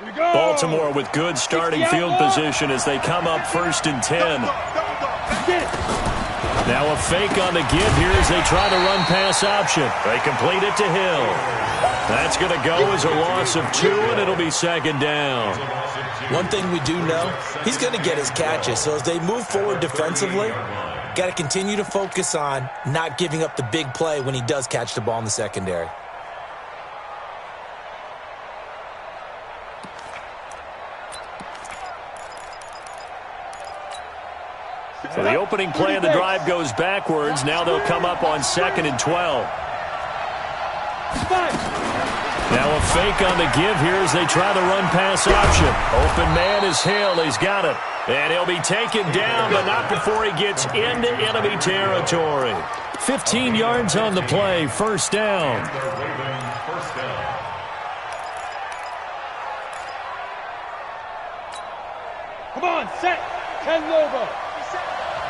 Baltimore with good starting field position as they come up 1st and 10. Now a fake on the give here as they try the run-pass option. They complete it to Hill. That's going to go as a loss of 2, and it'll be 2nd down. One thing we do know, he's going to get his catches. So as they move forward defensively, got to continue to focus on not giving up the big play when he does catch the ball in the secondary. So the opening play of the drive goes backwards. Now they'll come up on 2nd and 12. Now a fake on the give here as they try the run-pass option. Open man is Hill. He's got it. And he'll be taken down, but not before he gets into enemy territory. 15 yards on the play. 1st down. Come on, set. Ken Lobo.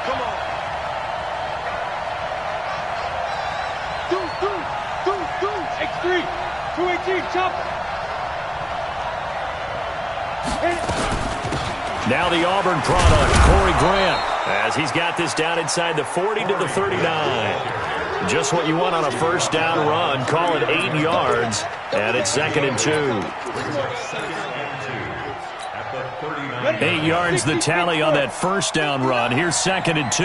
Come on. Do. X3. 218, chop. Now the Auburn product, Corey Grant, as he's got this down inside the 40 to the 39. Just what you want on a 1st down run. Call it 8 yards, and it's 2nd and 2. 8 yards the tally on that 1st down run. Here's 2nd and 2.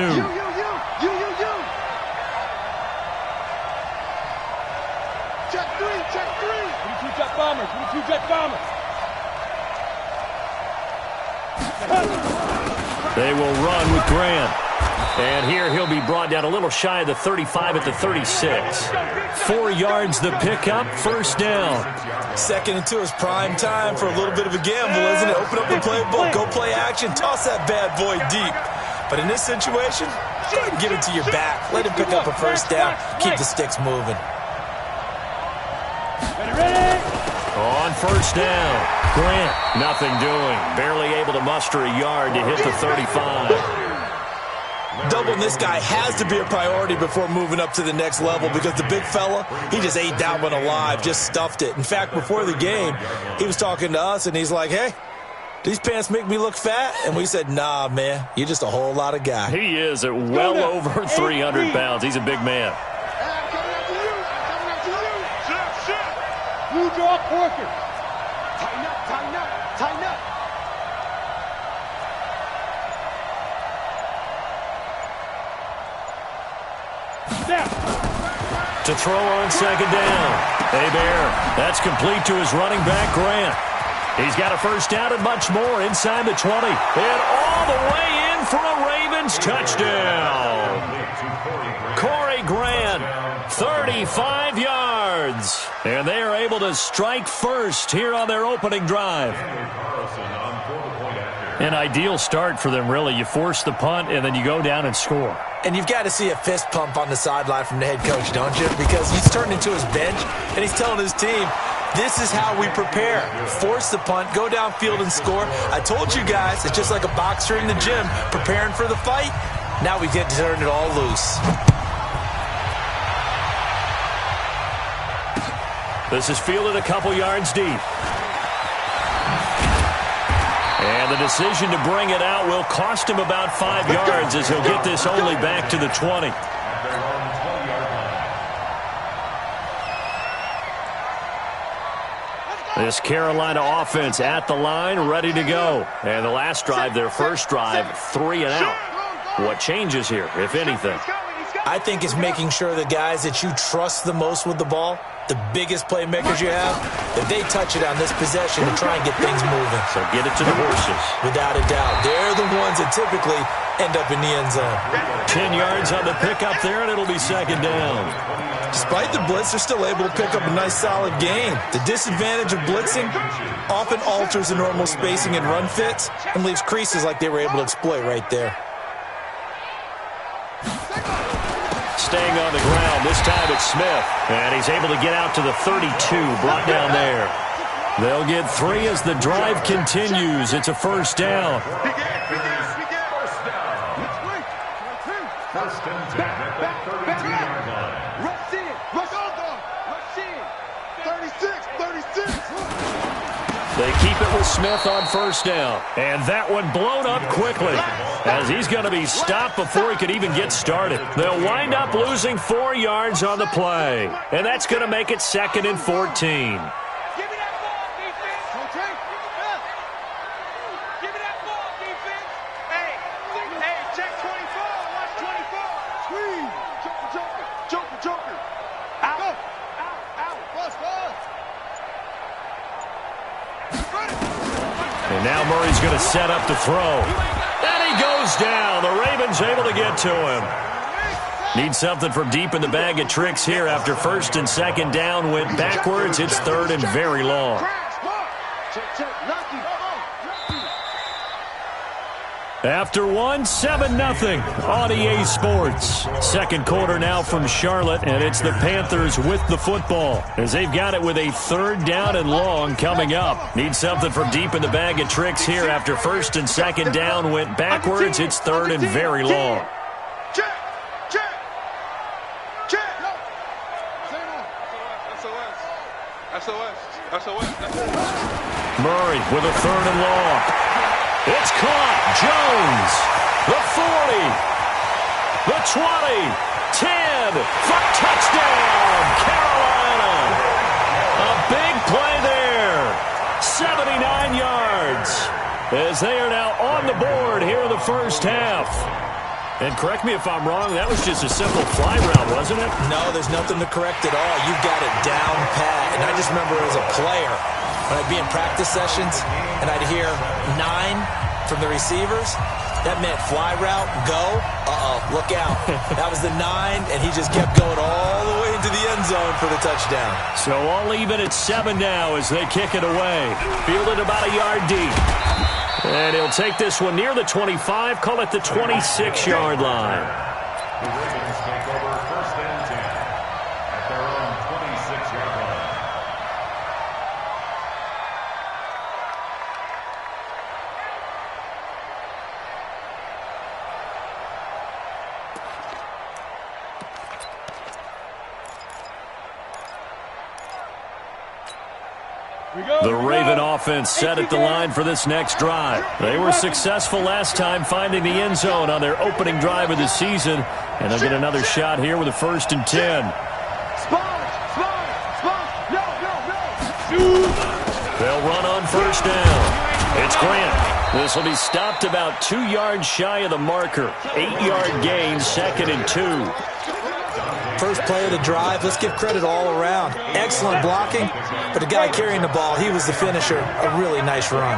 Check 3. 22 jet bombers. They will run with Grant. And here he'll be brought down a little shy of the 35 at the 36. 4 yards the pickup, 1st down. 2nd and 2 is prime time for a little bit of a gamble, isn't it? Open up the playbook, go play action, toss that bad boy deep. But in this situation, go ahead and give it to your back. Let him pick up a 1st down. Keep the sticks moving. On 1st down, Grant, nothing doing. Barely able to muster a yard to hit the 35. Doubling this guy has to be a priority before moving up to the next level because the big fella, he just ate that one alive, just stuffed it. In fact, before the game, he was talking to us, and he's like, hey, these pants make me look fat? And we said, nah, man, you're just a whole lot of guy. He is at well over 300 pounds. He's a big man. You draw Porker. Tighten up. To throw on 2nd down. Bear. That's complete to his running back, Grant. He's got a 1st down and much more inside the 20. And all the way in for a Ravens touchdown. Corey Grant, 35 yards. And they are able to strike first here on their opening drive. An ideal start for them, really. You force the punt, and then you go down and score. And you've got to see a fist pump on the sideline from the head coach, don't you? Because he's turned into his bench, and he's telling his team, this is how we prepare. Force the punt, go downfield and score. I told you guys, it's just like a boxer in the gym preparing for the fight. Now we get to turn it all loose. This is fielded a couple yards deep. And the decision to bring it out will cost him about 5 yards as he'll get this only back to the 20. This Carolina offense at the line, ready to go. And the last drive, their first drive, 3 and out. What changes here, if anything? I think it's making sure the guys that you trust the most with the ball, the biggest playmakers you have, that they touch it on this possession and try and get things moving. So get it to the horses. Without a doubt. They're the ones that typically end up in the end zone. 10 yards on the pickup there, and it'll be 2nd down. Despite the blitz, they're still able to pick up a nice, solid gain. The disadvantage of blitzing often alters the normal spacing and run fits and leaves creases like they were able to exploit right there. Staying on the ground, this time it's Smith. And he's able to get out to the 32, brought down there. They'll get 3 as the drive continues. It's a 1st down. They keep it with Smith on first down. And that one blown up quickly as he's going to be stopped before he could even get started. They'll wind up losing 4 yards on the play. And that's going to make it 2nd and 14. And now Murray's going to set up to throw. And he goes down. The Ravens able to get to him. Need something from deep in the bag of tricks here after 1st and 2nd down went backwards. It's 3rd and very long. After 7-0 on EA Sports. 2nd quarter now from Charlotte, and it's the Panthers with the football as they've got it with a 3rd down and long coming up. Need something from deep in the bag of tricks here after 1st and 2nd down went backwards. It's 3rd and very long. Murray with a 3rd and long. It's caught. Jones, the 40, the 20, 10, for touchdown, Carolina. A big play there. 79 yards as they are now on the board here in the first half. And correct me if I'm wrong, that was just a simple fly route, wasn't it? No, there's nothing to correct at all. You've got it down pat. And I just remember as a player, when I'd be in practice sessions and I'd hear 9 from the receivers, that meant fly route, go, look out. That was the 9, and he just kept going all the way into the end zone for the touchdown. So all even at 7 now as they kick it away. Fielded about a yard deep. And he'll take this one near the 25, call it the 26-yard line. The Ravens take over 1st and 10 at their own 26-yard line. The Raven offense set at the line for this next drive. They were successful last time finding the end zone on their opening drive of the season, and they'll get another shot here with a 1st and 10. They'll run on first down. It's Grant. This will be stopped about 2 yards shy of the marker. 8-yard gain, 2nd and 2. First play of the drive, let's give credit all around. Excellent blocking, but the guy carrying the ball, he was the finisher. A really nice run.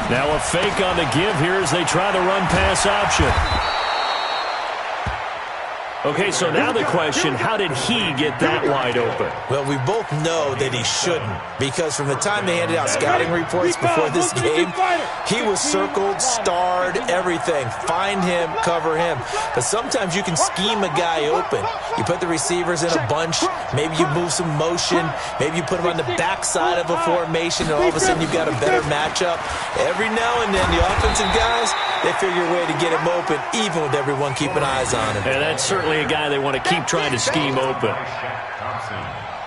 Now a fake on the give here as they try the run-pass option. Okay, so now the question, how did he get that wide open? Well, we both know that he shouldn't, because from the time they handed out scouting reports before this game, he was circled, starred, everything. Find him, cover him. But sometimes you can scheme a guy open. You put the receivers in a bunch, maybe you move some motion, maybe you put him on the backside of a formation, and all of a sudden you've got a better matchup. Every now and then, the offensive guys, they figure a way to get him open, even with everyone keeping eyes on him. And that's certainly a guy they want to keep trying to scheme open.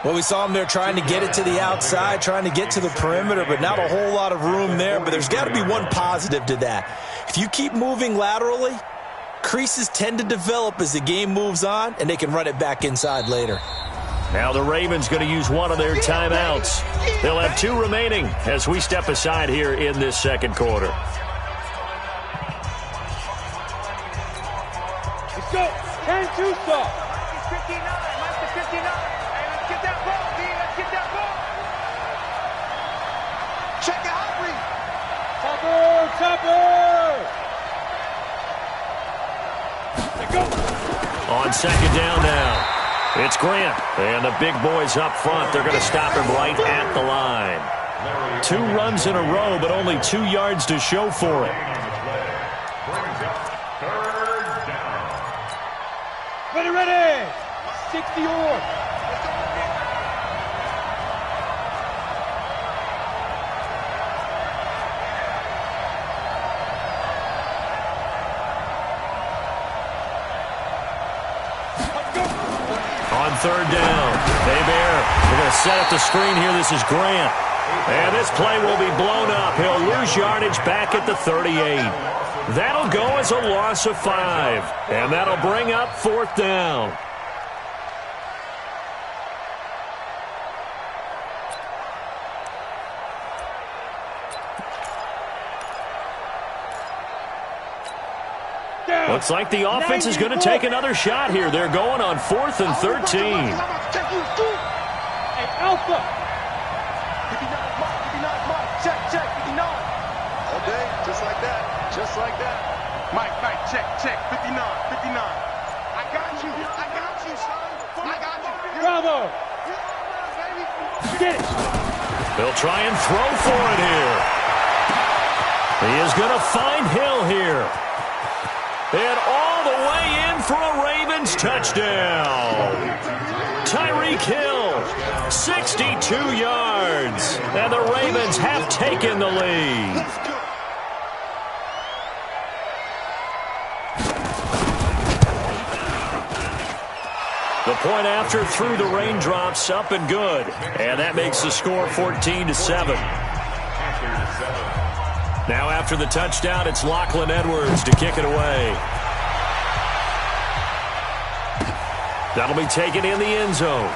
Well, we saw him there trying to get it to the outside, trying to get to the perimeter, but not a whole lot of room there. But there's got to be one positive to that. If you keep moving laterally, creases tend to develop as the game moves on, and they can run it back inside later. Now the Ravens going to use one of their timeouts. They'll have 2 remaining as we step aside here in this 2nd quarter. Let's go. 10-2 stop. It's 59. Mike to 59. Hey, let's get that ball, D. Let's get that ball. Check it out, Reed. Topper. On 2nd down now, it's Grant. And the big boys up front, they're going to stop him right at the line. 2 runs in a row, but only 2 yards to show for it. Ready. 60 or. On 3rd down, Bear set at the screen here. This is Grant. And this play will be blown up. He'll lose yardage back at the 38. That'll go as a loss of 5. And that'll bring up 4th down. Looks like the offense is going to take another shot here. They're going on 4th and 13. Hey, Alpha. 59, Mike. Check, 59. All day, just like that. Just like that. Mike, check, 59. I got you, son. I got you. Bravo. Get it. They'll try and throw for it here. He is going to find Hill here. And all the way in for a Ravens touchdown. Tyreek Hill, 62 yards. And the Ravens have taken the lead. The point after through the raindrops, up and good. And that makes the score 14-7. Now after the touchdown, it's Lachlan Edwards to kick it away. That'll be taken in the end zone.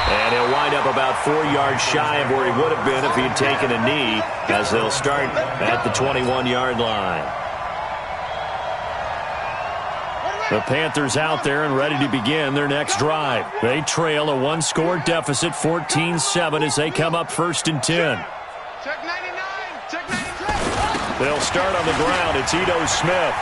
And he'll wind up about 4 yards shy of where he would have been if he had taken a knee, as they'll start at the 21-yard line. The Panthers out there and ready to begin their next drive. They trail a one-score deficit, 14-7, as they come up 1st and 10. Check 99. They'll start on the ground. It's Ito Smith.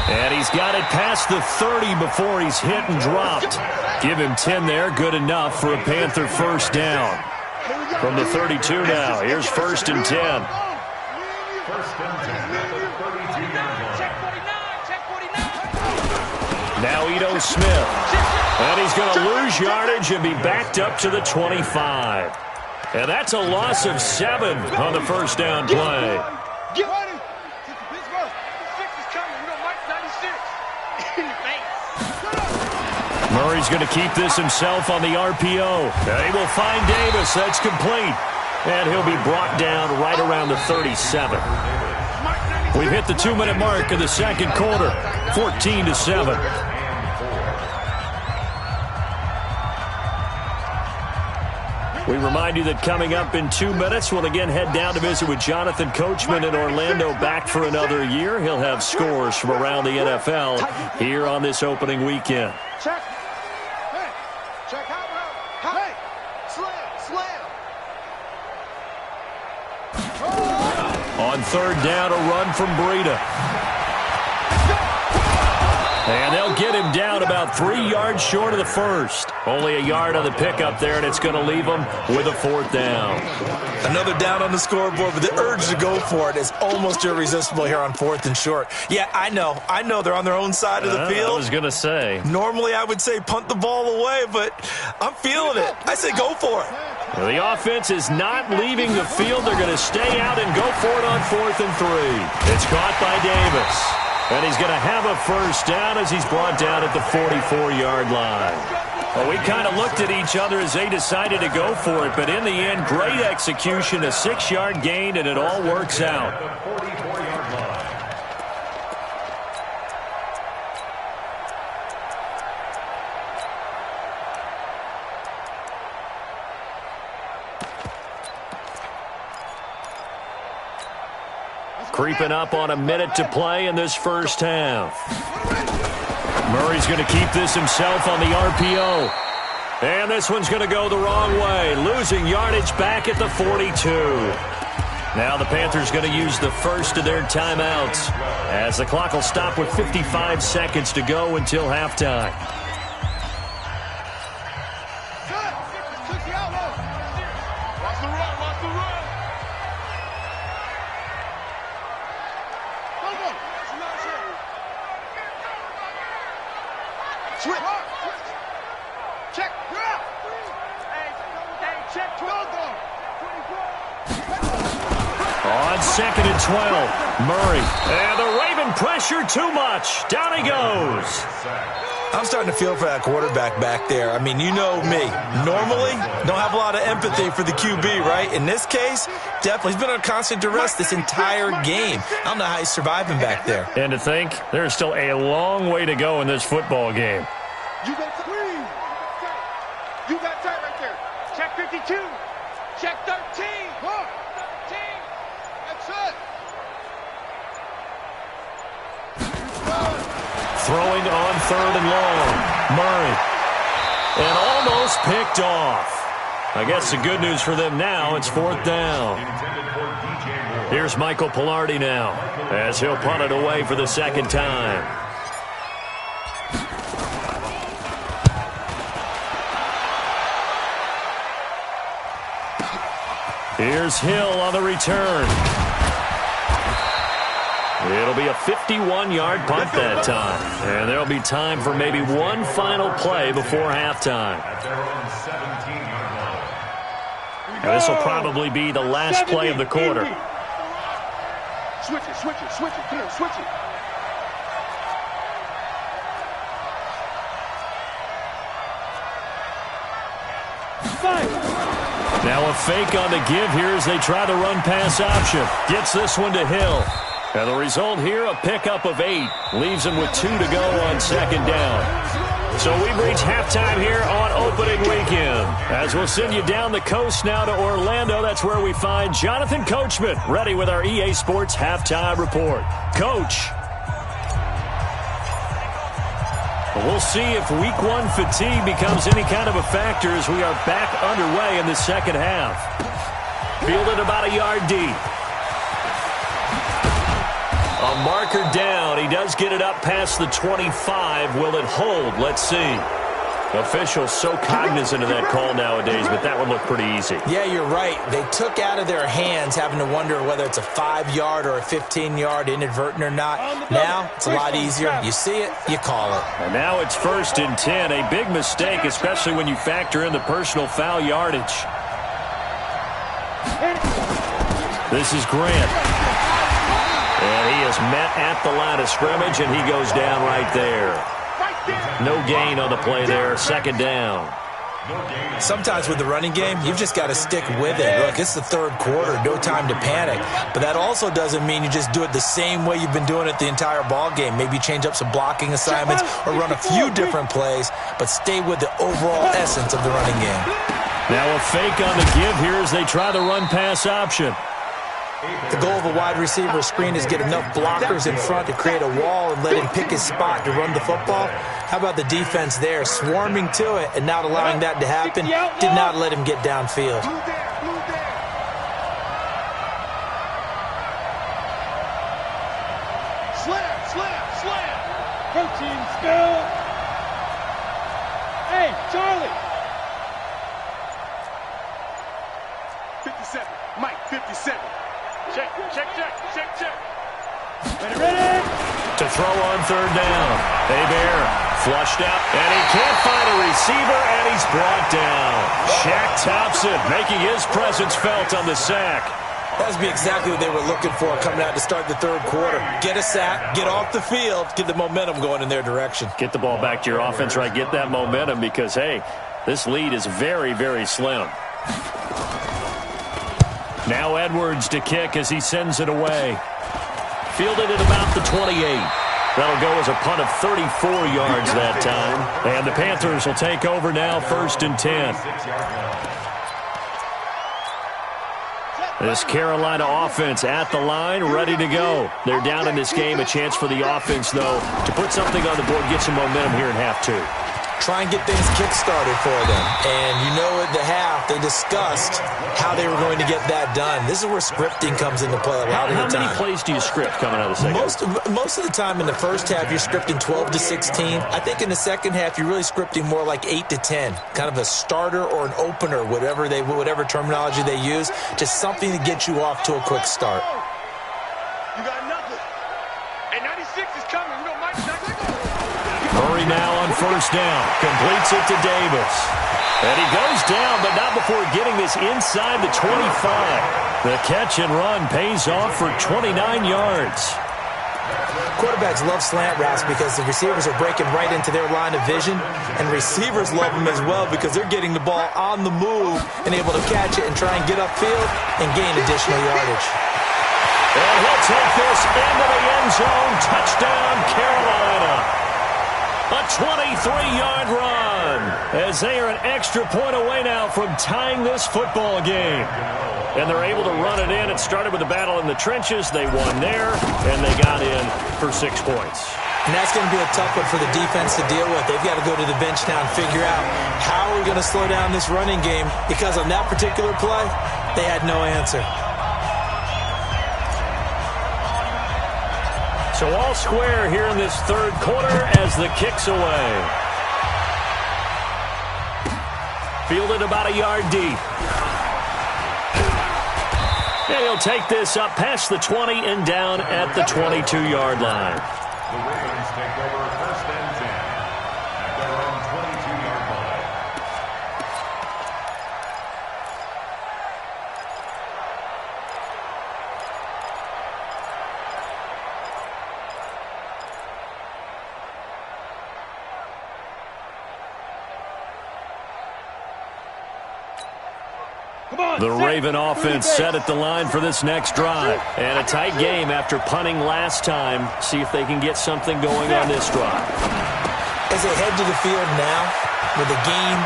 And he's got it past the 30 before he's hit and dropped. Give him 10 there. Good enough for a Panther first down. From the 32 now. Here's 1st and 10. 1st and 10 at the 32-yard line. Check 49. Now Ito Smith. And he's going to lose yardage and be backed up to the 25. And that's a loss of 7 on the first down play. Get ready. Pittsburgh. 6 is coming. We got Mike 96. In the face. Murray's going to keep this himself on the RPO. And he will find Davis. That's complete. And he'll be brought down right around the 37. We've hit the 2-minute mark of the second quarter. 14-7. We remind you that coming up in 2 minutes, we'll again head down to visit with Jonathan Coachman in Orlando, back for another year. He'll have scores from around the NFL here on this opening weekend. Check. Hey. Check out. Hey. Slam. On 3rd down, a run from Breida. And they'll get him down about 3 yards short of the first. Only a yard on the pickup there, and it's going to leave him with a 4th down. Another down on the scoreboard, but the urge to go for it is almost irresistible here on 4th and short. Yeah, I know they're on their own side of the field. I was going to say. Normally I would say punt the ball away, but I'm feeling it. I say go for it. Well, the offense is not leaving the field. They're going to stay out and go for it on 4th and 3. It's caught by Davis. And he's going to have a first down as he's brought down at the 44-yard line. Well, we kind of looked at each other as they decided to go for it, but in the end, great execution, a 6-yard gain, and it all works out. Creeping up on a minute to play in this first half. Murray's going to keep this himself on the RPO. And this one's going to go the wrong way, losing yardage back at the 42. Now the Panthers going to use the first of their timeouts, as the clock will stop with 55 seconds to go until halftime. On 2nd and 12, Murray. And the Raven pressure too much. Down he goes. I'm starting to feel for that quarterback back there. I mean, you know me. Normally, don't have a lot of empathy for the QB, right? In this case, definitely. He's been under constant duress this entire game. I don't know how he's surviving back there. And to think, there's still a long way to go in this football game. You got tight. You got tight right there. Check 52. Check 13. 13. That's it. Throwing on 3rd and long. Murray. And almost picked off. I guess the good news for them now, it's 4th down. Here's Michael Pilardi now, as he'll punt it away for the 2nd time. Here's Hill on the return. It'll be a 51-yard punt that time. And there'll be time for maybe one final play before halftime. And this will probably be the last play of the quarter. Switch it, switch it, switch it. Come on, switch it. Now a fake on the give here as they try the run-pass option. Gets this one to Hill. And the result here, a pickup of 8. Leaves him with 2 to go on 2nd down. So we've reached halftime here on opening weekend. As we'll send you down the coast now to Orlando, that's where we find Jonathan Coachman, ready with our EA Sports halftime report. Coach. We'll see if week 1 fatigue becomes any kind of a factor as we are back underway in the second half. Fielded about a yard deep. A marker down. He does get it up past the 25. Will it hold? Let's see. Officials so cognizant of that call nowadays, but that one looked pretty easy. Yeah, you're right. They took out of their hands having to wonder whether it's a 5-yard or a 15-yard inadvertent or not. Now, it's a lot easier. You see it, you call it. And now it's 1st and 10. A big mistake, especially when you factor in the personal foul yardage. This is Grant. And he is met at the line of scrimmage, and he goes down right there. No gain on the play there. 2nd down. Sometimes with the running game, you've just got to stick with it. Look, it's the 3rd quarter. No time to panic. But that also doesn't mean you just do it the same way you've been doing it the entire ball game. Maybe change up some blocking assignments or run a few different plays, but stay with the overall essence of the running game. Now a fake on the give here as they try the run-pass option. The goal of a wide receiver screen is get enough blockers in front to create a wall and let him pick his spot to run the football. How about the defense there, swarming to it and not allowing that to happen? Did not let him get downfield. Slam. Protein spill. Hey, Charlie. 57. Mike, 57. Check. Ready. To throw on 3rd down. Hebert flushed out, and he can't find a receiver, and he's brought down. Shaq Thompson making his presence felt on the sack. That would be exactly what they were looking for coming out to start the 3rd quarter. Get a sack, get off the field, get the momentum going in their direction. Get the ball back to your offense, right? Get that momentum because, hey, this lead is very, very slim. Now Edwards to kick as he sends it away. Fielded at about the 28. That'll go as a punt of 34 yards that time. And the Panthers will take over now, 1st and 10. This Carolina offense at the line, ready to go. They're down in this game. A chance for the offense, though, to put something on the board, get some momentum here in half 2. Try and get things kick-started for them. And you know at the half, they discussed how they were going to get that done. This is where scripting comes into play a lot of the time. How many plays do you script coming out of the second half? Most of the time in the first half, you're scripting 12 to 16. I think in the second half, you're really scripting more like 8 to 10. Kind of a starter or an opener, whatever terminology they use. Just something to get you off to a quick start. You got nothing. And 96 is coming. We don't mind. Murray now on 1st down. Completes it to Davis. And he goes down, but not before getting this inside the 25. The catch and run pays off for 29 yards. Quarterbacks love slant routes because the receivers are breaking right into their line of vision, and receivers love them as well because they're getting the ball on the move and able to catch it and try and get upfield and gain additional yardage. And he'll take this into the end zone. Touchdown, Carolina. A 23-yard run as they are an extra point away now from tying this football game. And they're able to run it in. It started with a battle in the trenches. They won there, and they got in for 6 points. And that's going to be a tough one for the defense to deal with. They've got to go to the bench now and figure out how we're going to slow down this running game, because on that particular play, they had no answer. So all square here in this third quarter as the kick's away. Fielded about a yard deep. And he'll take this up past the 20 and down at the 22-yard line. The Ravens take over first and 10 at their own 22-yard line. The Raven offense set at the line for this next drive. And a tight game after punting last time. See if they can get something going on this drive. As they head to the field now with the game.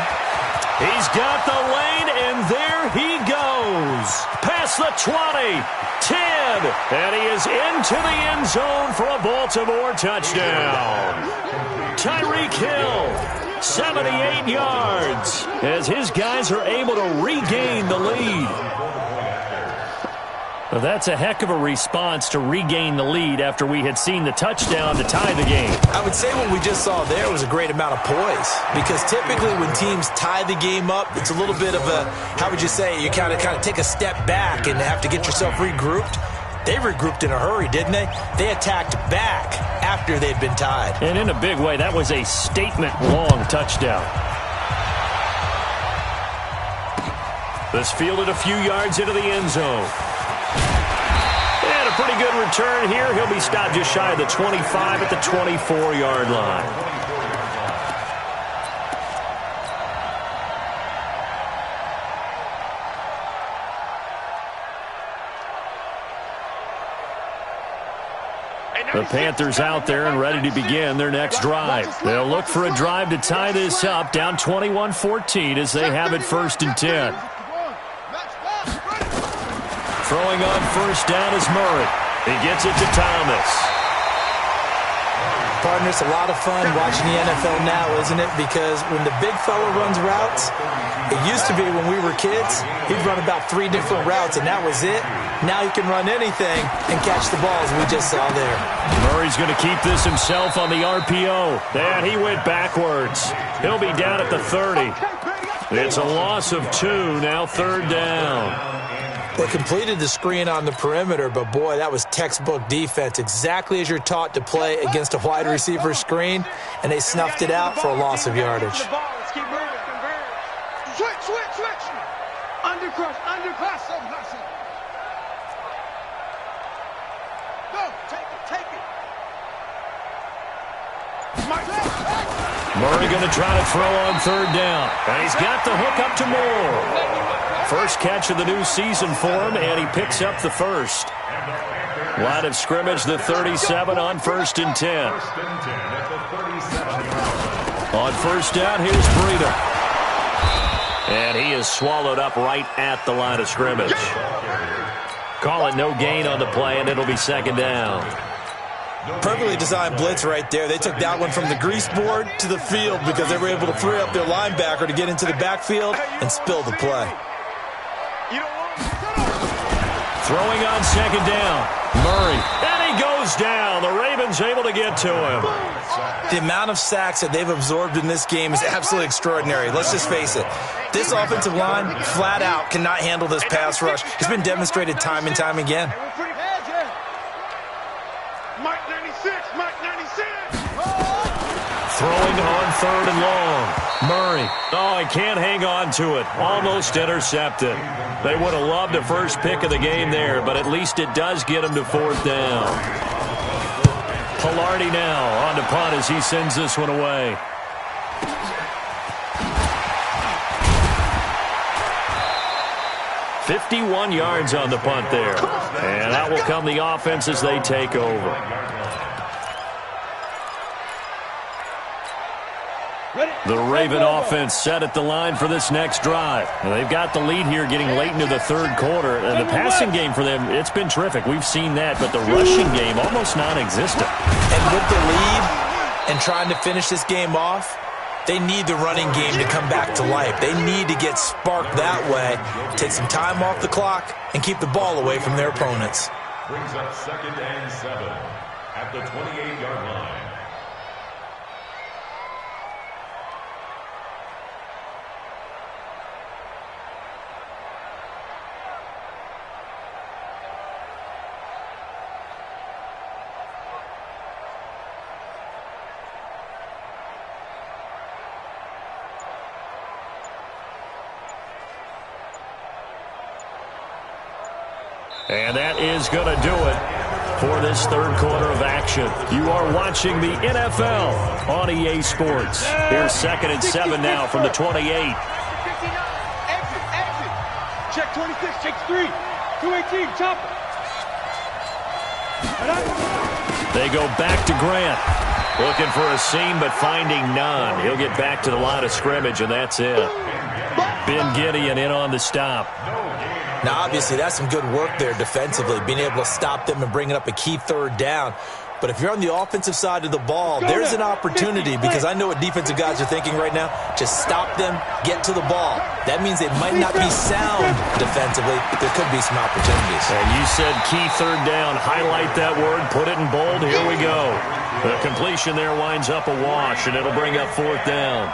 He's got the lane, and there he goes. Past the 20, 10, and he is into the end zone for a Baltimore touchdown. Tyreek Hill. 78 yards as his guys are able to regain the lead. Well, that's a heck of a response to regain the lead after we had seen the touchdown to tie the game. I would say what we just saw there was a great amount of poise, because typically when teams tie the game up, it's a little bit of a, how would you say, you kind of take a step back and have to get yourself regrouped. They regrouped in a hurry, didn't they? They attacked back after they'd been tied. And in a big way, that was a statement-long touchdown. This fielded a few yards into the end zone. And a pretty good return here. He'll be stopped just shy of the 25 at the 24-yard line. The Panthers out there and ready to begin their next drive. They'll look for a drive to tie this up, down 21-14 as they have it first and 10. Throwing on first down is Murray. He gets it to Thomas. Partner, it's a lot of fun watching the NFL now, isn't it? Because when the big fella runs routes, it used to be when we were kids, he'd run about 3 different routes, and that was it. Now he can run anything and catch the ball, as we just saw there. Murray's going to keep this himself on the RPO. And he went backwards. He'll be down at the 30. It's a loss of 2, now third down. They completed the screen on the perimeter, but boy, that was textbook defense, exactly as you're taught to play against a wide receiver screen, and they snuffed it out for a loss of yardage. Switch. Undercrush. Go, take it. Murray going to try to throw on third down. And he's got the hook up to Moore. First catch of the new season for him, and he picks up the first. Line of scrimmage, the 37 on first and 10. On first down, here's Breida. And he is swallowed up right at the line of scrimmage. Call it no gain on the play, and it'll be second down. Perfectly designed blitz right there. They took that one from the grease board to the field because they were able to free up their linebacker to get into the backfield and spill the play. Throwing on second down, Murray. And he goes down. The Ravens able to get to him. The amount of sacks that they've absorbed in this game is absolutely extraordinary. Let's just face it. This offensive line, flat out, cannot handle this pass rush. It's been demonstrated time and time again. Mike 96. Throwing on third and long. Murray. Oh, he can't hang on to it. Almost intercepted. They would have loved the first pick of the game there, but at least it does get him to 4th down. Pilardi now on to punt as he sends this one away. "51 yards on the punt there. And out will come the offense as they take over. The Raven offense set at the line for this next drive. And they've got the lead here getting late into the 3rd quarter. And the passing game for them, it's been terrific. We've seen that, but the rushing game almost non-existent. And with the lead and trying to finish this game off, they need the running game to come back to life. They need to get sparked that way, take some time off the clock, and keep the ball away from their opponents. Brings up 2nd and 7 at the 28-yard line. And that is going to do it for this 3rd quarter of action. You are watching the NFL on EA Sports. Here's 2nd and 7 now from the 28. Exit. Check 26, check 3. 218, chopper. They go back to Grant. Looking for a seam, but finding none. He'll get back to the line of scrimmage, and that's it. Ben Gideon in on the stop. Now, obviously, that's some good work there defensively, being able to stop them and bringing up a key 3rd down. But if you're on the offensive side of the ball, there's an opportunity, because I know what defensive guys are thinking right now. Just stop them, get to the ball. That means they might not be sound defensively, but there could be some opportunities. And you said key 3rd down. Highlight that word, put it in bold. Here we go. The completion there winds up a wash, and it'll bring up 4th down.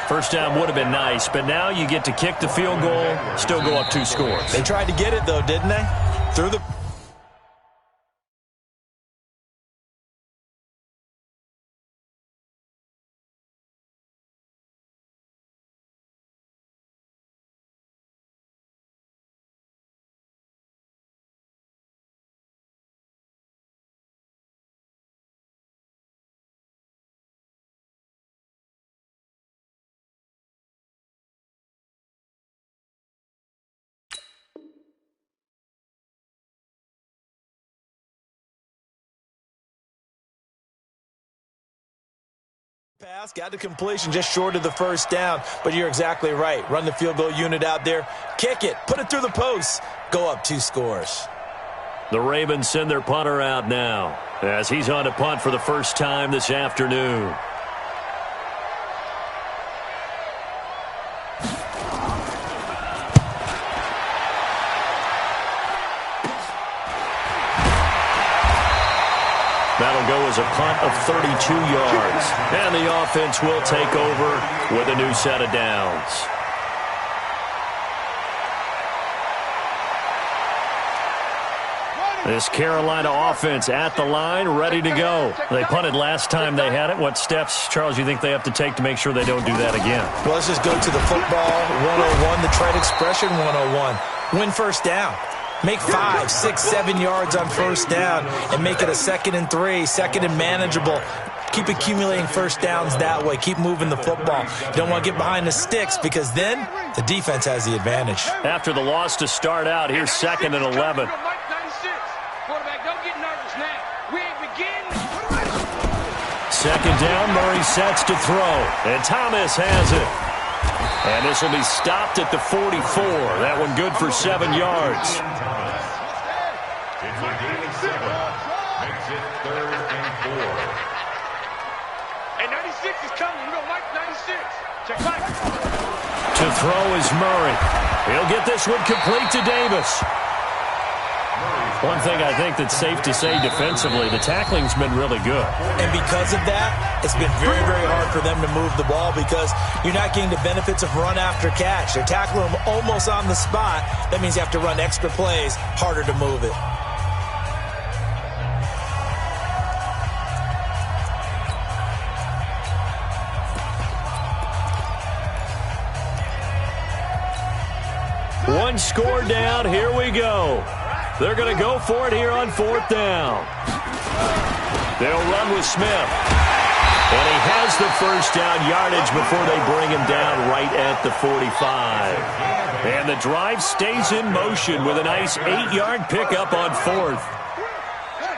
First down would have been nice, but now you get to kick the field goal, still go up 2 scores. They tried to get it, though, didn't they? Through the... Pass, got the completion just short of the 1st down, but you're exactly right. Run the field goal unit out there, kick it, put it through the posts, go up 2 scores. The Ravens send their punter out now as he's on to punt for the first time this afternoon. That'll go as a punt of 32 yards. And the offense will take over with a new set of downs. This Carolina offense at the line, ready to go. They punted last time they had it. What steps, Charles, you think they have to take to make sure they don't do that again? Well, let's just go to the football 101, the trade expression 101. Win first down. Make 5, 6, 7 yards on first down and make it a 2nd and 3, 2nd and manageable. Keep accumulating first downs that way. Keep moving the football. You don't want to get behind the sticks because then the defense has the advantage. After the loss to start out, here's 2nd and 11. Quarterback, don't get nervous now. We ain't beginning. 2nd down, Murray sets to throw, and Thomas has it. And this will be stopped at the 44. That one good for 7 yards. It's a gain of 7. Makes it 3rd and 4. Hey, 96 is coming. We're going to Mike 96. Check back. To throw is Murray. He'll get this one complete to Davis. One thing I think that's safe to say defensively, the tackling's been really good. And because of that, it's been very, very hard for them to move the ball because you're not getting the benefits of run after catch. They're tackling them almost on the spot. That means you have to run extra plays, harder to move it. one score down. Here we go. They're going to go for it here on 4th down. They'll run with Smith. And he has the first down yardage before they bring him down right at the 45. And the drive stays in motion with a nice 8-yard pickup on 4th.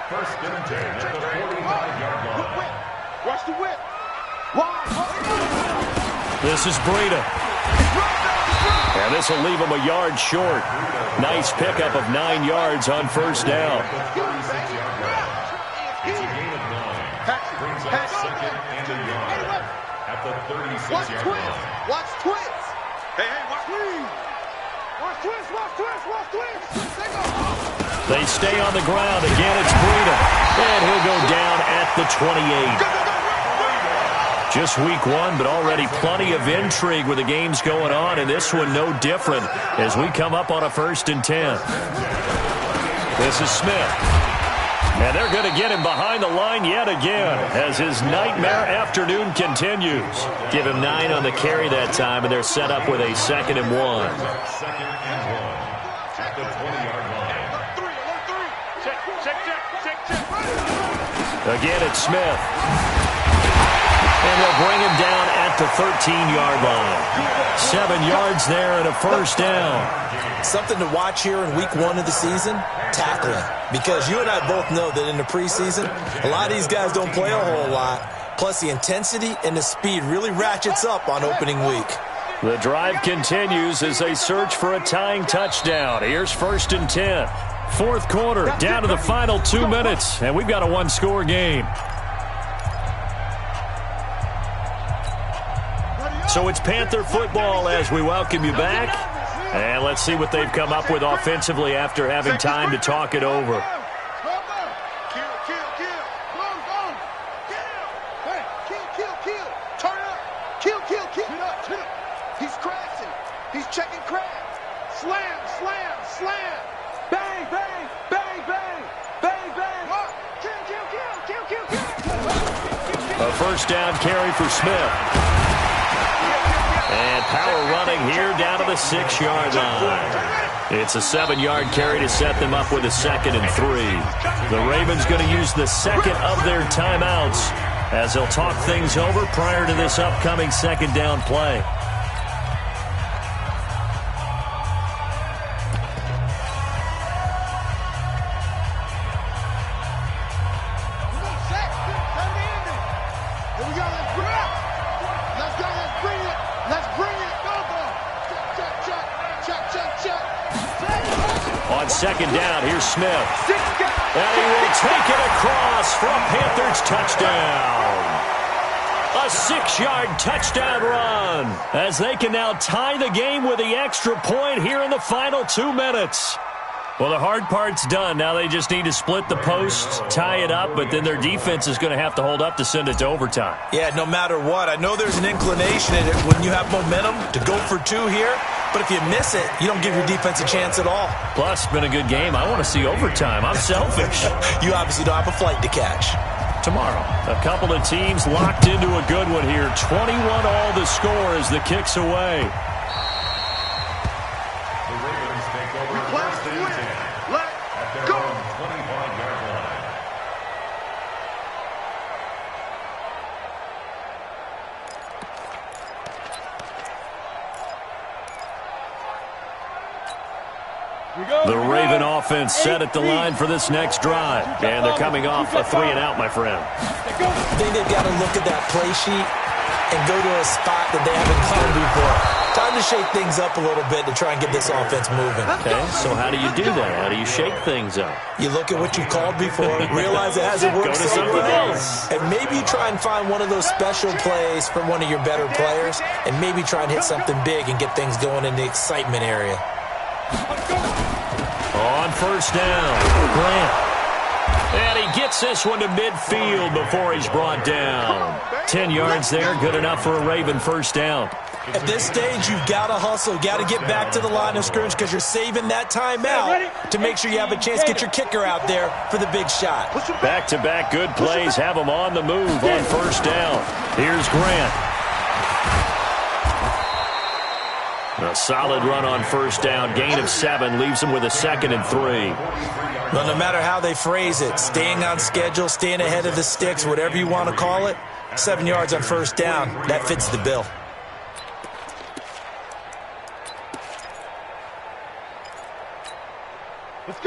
First and 10 at the 45-yard line. Watch the whip. This is Breida. And this will leave him a yard short. Nice pickup of 9 yards on first down. It's a gain of 9. Brings up second and a yard at the 36-yard line. Watch twins. Hey, watch twins. Watch twins, watch twins, watch twins. They stay on the ground. Again, it's Breida. And he'll go down at the 28. Just week 1, but already plenty of intrigue with the games going on, and this one no different as we come up on a 1st and 10. This is Smith. And they're going to get him behind the line yet again as his nightmare afternoon continues. Give him 9 on the carry that time, and they're set up with a 2nd and 1. 2nd and 1 at the 20-yard line. Again, it's Smith. And they'll bring him down at the 13-yard line. 7 yards there and a first down. Something to watch here in week 1 of the season, tackling. Because you and I both know that in the preseason, a lot of these guys don't play a whole lot. Plus, the intensity and the speed really ratchets up on opening week. The drive continues as they search for a tying touchdown. Here's 1st and 10. 4th quarter, down to the final 2 minutes, and we've got a 1-score game. So it's Panther football as we welcome you back. And let's see what they've come up with offensively after having time to talk it over. Turn up. Kill. He's crashing. He's checking crash. Slam. Bang. Kill. A first down carry for Smith. And power running here down to the 6-yard line. It's a 7-yard carry to set them up with a 2nd and 3. The Ravens going to use the second of their timeouts as they'll talk things over prior to this upcoming 2nd down play. On 2nd down, here's Smith. And he will take it across for a Panthers touchdown. A 6-yard touchdown run as they can now tie the game with the extra point here in the final 2 minutes. Well, the hard part's done. Now they just need to split the post, tie it up, but then their defense is going to have to hold up to send it to overtime. Yeah, no matter what. I know there's an inclination in it when you have momentum to go for 2 here, but if you miss it, you don't give your defense a chance at all. Plus, it's been a good game. I want to see overtime. I'm selfish. You obviously don't have a flight to catch. Tomorrow, a couple of teams locked into a good one here. 21 all the score as the kick's away. The Ravens take over 1st and 10 at their own 25-yard line. The Raven offense set at the line for this next drive. And they're coming off a 3-and-out, my friend. I think they've got to look at that play sheet and go to a spot that they haven't gone before. Time to shake things up a little bit to try and get this offense moving. Okay, so how do you do that? How do you shake things up? You look at what you called before, realize it hasn't worked Go to something else. and maybe try and find one of those special plays from one of your better players, and maybe try and hit something big and get things going in the excitement area. On 1st down, Grant. And he gets this one to midfield before he's brought down. 10 yards there, good enough for a Raven 1st down. At this stage, you've got to hustle, got to get back to the line of scrimmage because you're saving that timeout to make sure you have a chance to get your kicker out there for the big shot. Back-to-back good plays have him on the move on 1st down. Here's Grant. A solid run on first down. Gain of 7 leaves them with a 2nd and 3. Well, no matter how they phrase it, staying on schedule, staying ahead of the sticks, whatever you want to call it, 7 yards on first down, that fits the bill.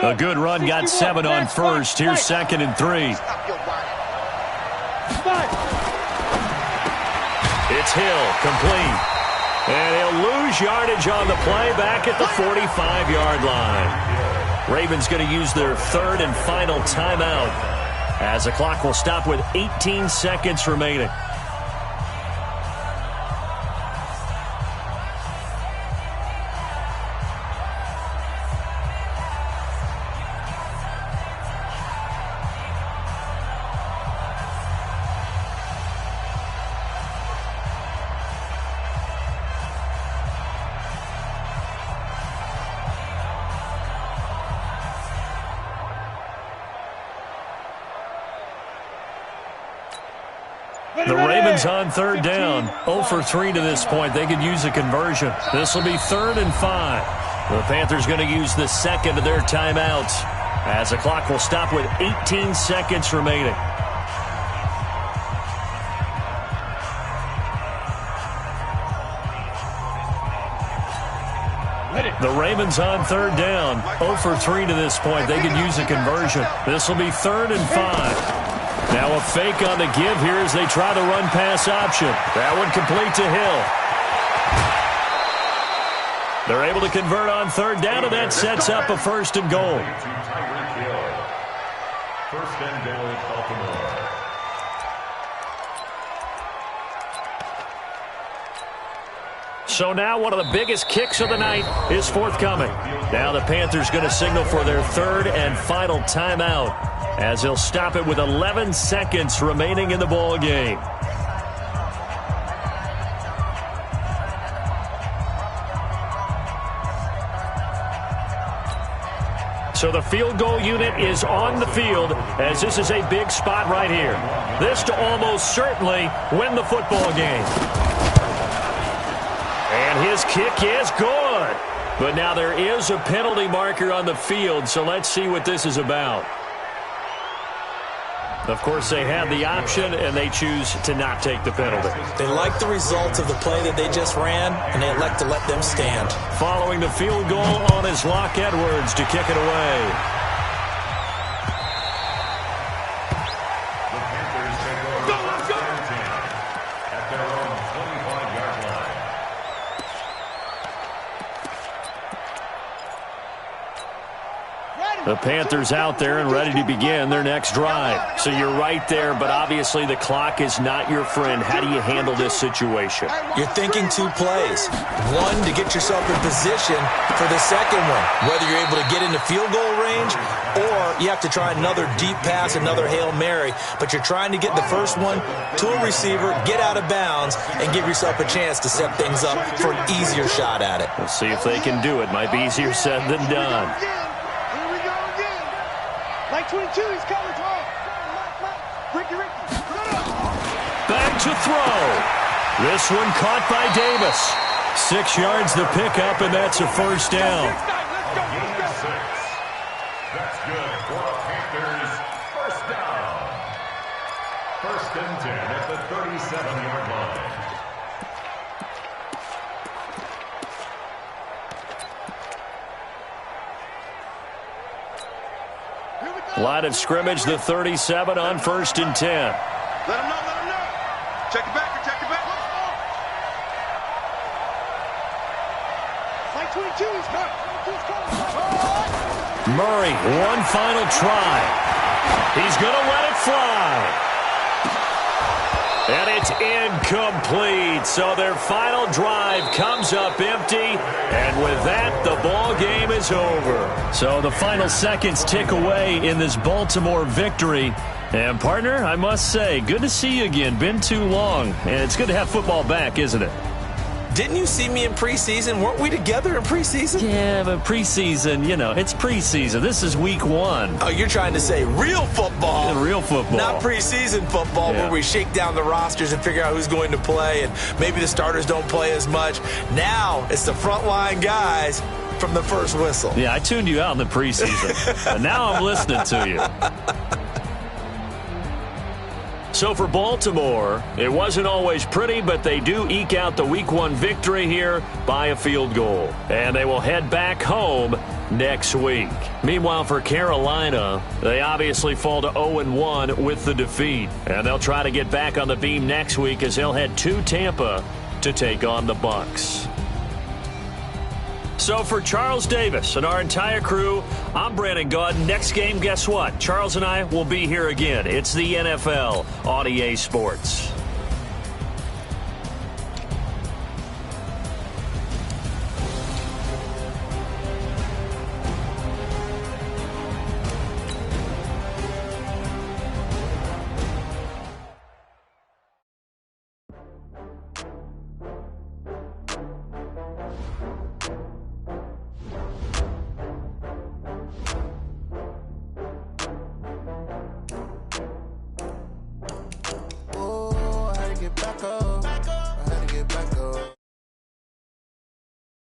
A good run got 7 on first. Here's 2nd and 3. It's Hill, complete. And he'll lose yardage on the play back at the 45-yard line. Ravens going to use their 3rd and final timeout as the clock will stop with 18 seconds remaining. The Ravens on 3rd down. 0 for 3 to this point. They could use a conversion. This will be 3rd and 5. The Panthers going to use the 2nd of their timeouts as the clock will stop with 18 seconds remaining. The Ravens on 3rd down. 0 for 3 to this point. They could use a conversion. This will be 3rd and 5. Now a fake on the give here as they try the run-pass option. That one complete to Hill. They're able to convert on 3rd down, and that sets up a 1st and goal. 1st and goal, Baltimore. So now one of the biggest kicks of the night is forthcoming. Now the Panthers going to signal for their 3rd and final timeout as they'll stop it with 11 seconds remaining in the ball game. So the field goal unit is on the field as this is a big spot right here. This to almost certainly win the football game. And his kick is good. But now there is a penalty marker on the field, so let's see what this is about. Of course, they had the option, and they choose to not take the penalty. They like the results of the play that they just ran, and they elect to let them stand. Following the field goal on his Locke Edwards to kick it away. The Panthers take over 1st and 10 at their own 25-yard line. The Panthers out there and ready to begin their next drive. So you're right there, but obviously the clock is not your friend. How do you handle this situation? You're thinking 2 plays. One, to get yourself in position for the second one, whether you're able to get into field goal range or you have to try another deep pass, another Hail Mary. But you're trying to get the first one to a receiver, get out of bounds, and give yourself a chance to set things up for an easier shot at it. We'll see if they can do it. Might be easier said than done. Like 22, he's coming tall. Ricky. Back to throw. This one caught by Davis. 6 yards the pickup, and that's a 1st down. Gain of 6. That's good for the Panthers. 1st down. 1st and 10 at the 37-yard line. Line of scrimmage, the 37 on 1st and 10. Let him know. Check it back. Like 22, he's coming. Murray, one final try. He's going to let it fly. And it's incomplete. So their final drive comes up empty. And with that, the ball game is over. So the final seconds tick away in this Baltimore victory. And, partner, I must say, good to see you again. Been too long. And it's good to have football back, isn't it? Didn't you see me in preseason? Weren't we together in preseason? Yeah, but preseason, it's preseason. This is week 1. Oh, you're trying to say real football. Yeah, real football. Not preseason football where we shake down the rosters and figure out who's going to play, and maybe the starters don't play as much. Now it's the frontline guys from the first whistle. Yeah, I tuned you out in the preseason, and now I'm listening to you. So for Baltimore, it wasn't always pretty, but they do eke out the Week 1 victory here by a field goal. And they will head back home next week. Meanwhile, for Carolina, they obviously fall to 0-1 with the defeat. And they'll try to get back on the beam next week as they'll head to Tampa to take on the Bucs. So for Charles Davis and our entire crew, I'm Brandon Gaudin. Next game, guess what? Charles and I will be here again. It's the NFL on EA Sports. Back up.